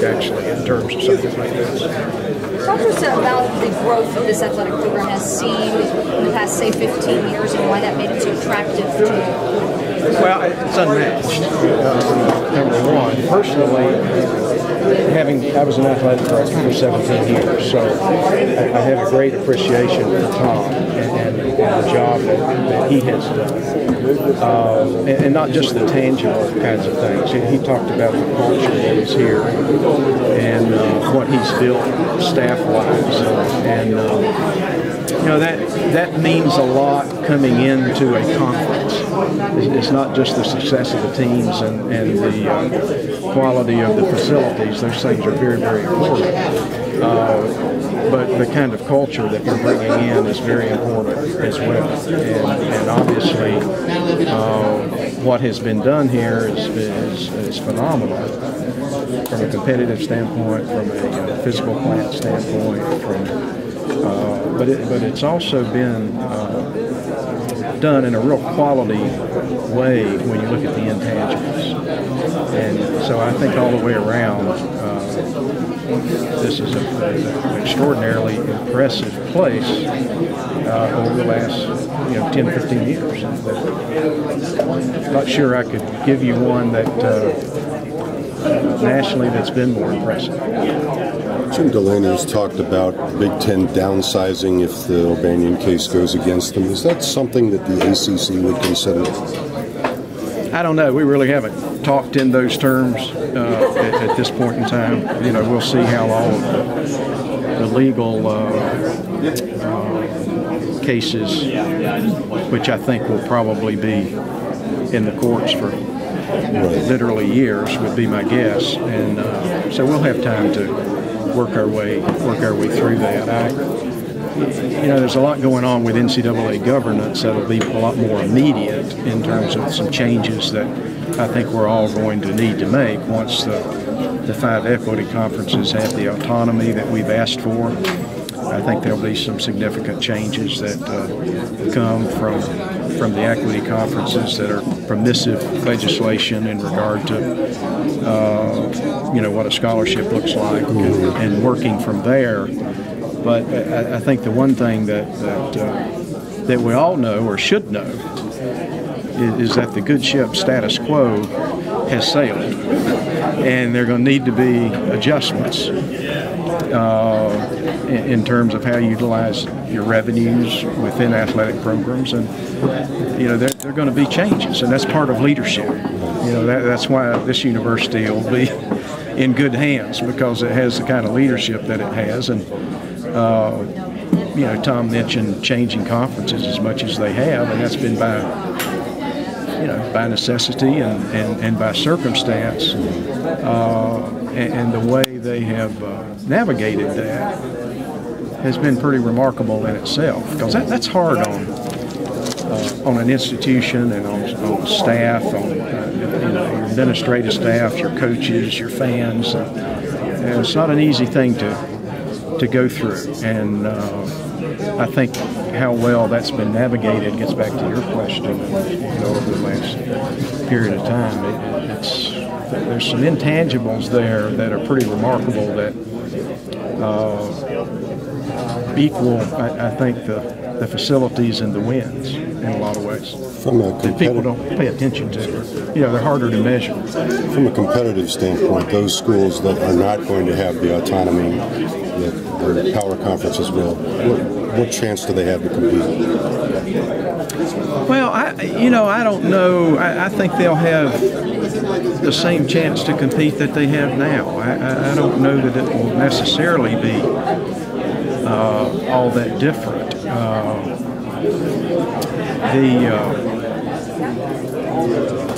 actually, in terms of something like this. Talk to us about the growth that this athletic program has seen in the past, say, 15 years and why that made it so attractive to you. Well, it's unmatched, number one. Personally, I was an athletic director for 17 years, so I have a great appreciation for Tom and the job that he has done. And not just the tangible kinds of things. He talked about the culture that is here and what he's built staff-wise. And that means a lot coming into a conference. It's not just the success of the teams and the quality of the facilities. Those things are very, very important. But the kind of culture that you're bringing in is very important as well. And obviously, what has been done here is phenomenal from a competitive standpoint, from a physical plant standpoint, but it's also been done in a real quality way when you look at the intangibles. And so I think all the way around, this is an extraordinarily impressive place over the last 10, 15 years. I'm not sure I could give you one that nationally that's been more impressive. Jim Delaney has talked about Big Ten downsizing if the O'Banion case goes against them. Is that something that the ACC would consider? I don't know. We really haven't talked in those terms at this point in time. We'll see how all of the legal cases, which I think will probably be in the courts for literally years, would be my guess. And so we'll have time to work our way through that. There's a lot going on with NCAA governance that'll be a lot more immediate in terms of some changes that I think we're all going to need to make once the 5 equity conferences have the autonomy that we've asked for. I think there'll be some significant changes that come from the equity conferences that are permissive legislation in regard to what a scholarship looks like and working from there. But I think the one thing that we all know or should know is that the good ship status quo has sailed, and there are going to need to be adjustments in terms of how you utilize your revenues within athletic programs, and there are going to be changes, and that's part of leadership. That's why this university will be in good hands, because it has the kind of leadership that it has. And Tom mentioned changing conferences as much as they have, and that's been by necessity and by circumstance, and the way they have navigated that has been pretty remarkable in itself, because that's hard on an institution and on staff, on your administrative staff, your coaches, your fans. And it's not an easy thing to go through. And I think how well that's been navigated gets back to your question. Over the last period of time, there's some intangibles there that are pretty remarkable that equal, I think, the facilities and the wins in a lot of ways. That people don't pay attention to. They're harder to measure. From a competitive standpoint, those schools that are not going to have the autonomy that the power conferences will, what chance do they have to compete? Well, I don't know. I think they'll have the same chance to compete that they have now. I don't know that it will necessarily be all that different.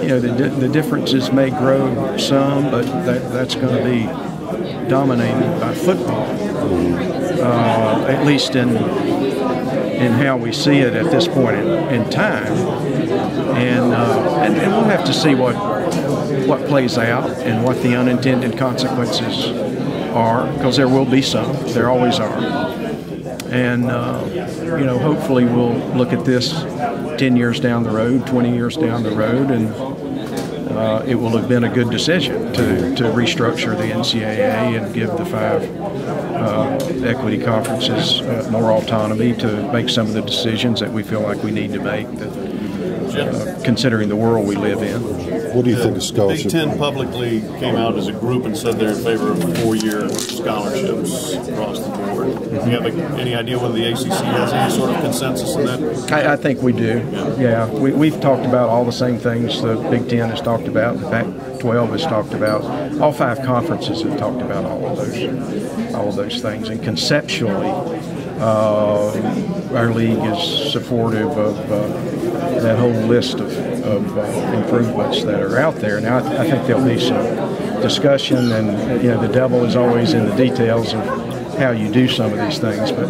The differences may grow some, but that's going to be dominated by football, at least in how we see it at this point in time. And we'll have to see what plays out and what the unintended consequences are, because there will be some. There always are. And, hopefully we'll look at this 10 years down the road, 20 years down the road, and it will have been a good decision to restructure the NCAA and give the 5 equity conferences more autonomy to make some of the decisions that we feel like we need to make, considering the world we live in. What do you think of scholarship? Big Ten publicly came out as a group and said they're in favor of 4-year scholarships across the board. Do you have any idea whether the ACC has any sort of consensus in that? I think we do. Yeah, we've talked about all the same things the Big Ten has talked about, the Pac-12 has talked about. All 5 conferences have talked about all of those things. And conceptually, our league is supportive of that whole list of improvements that are out there. Now, I think there'll be some discussion, and the devil is always in the details of how you do some of these things. But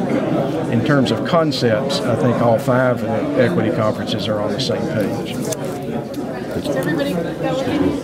in terms of concepts, I think all 5 of the equity conferences are on the same page. Does everybody go with you?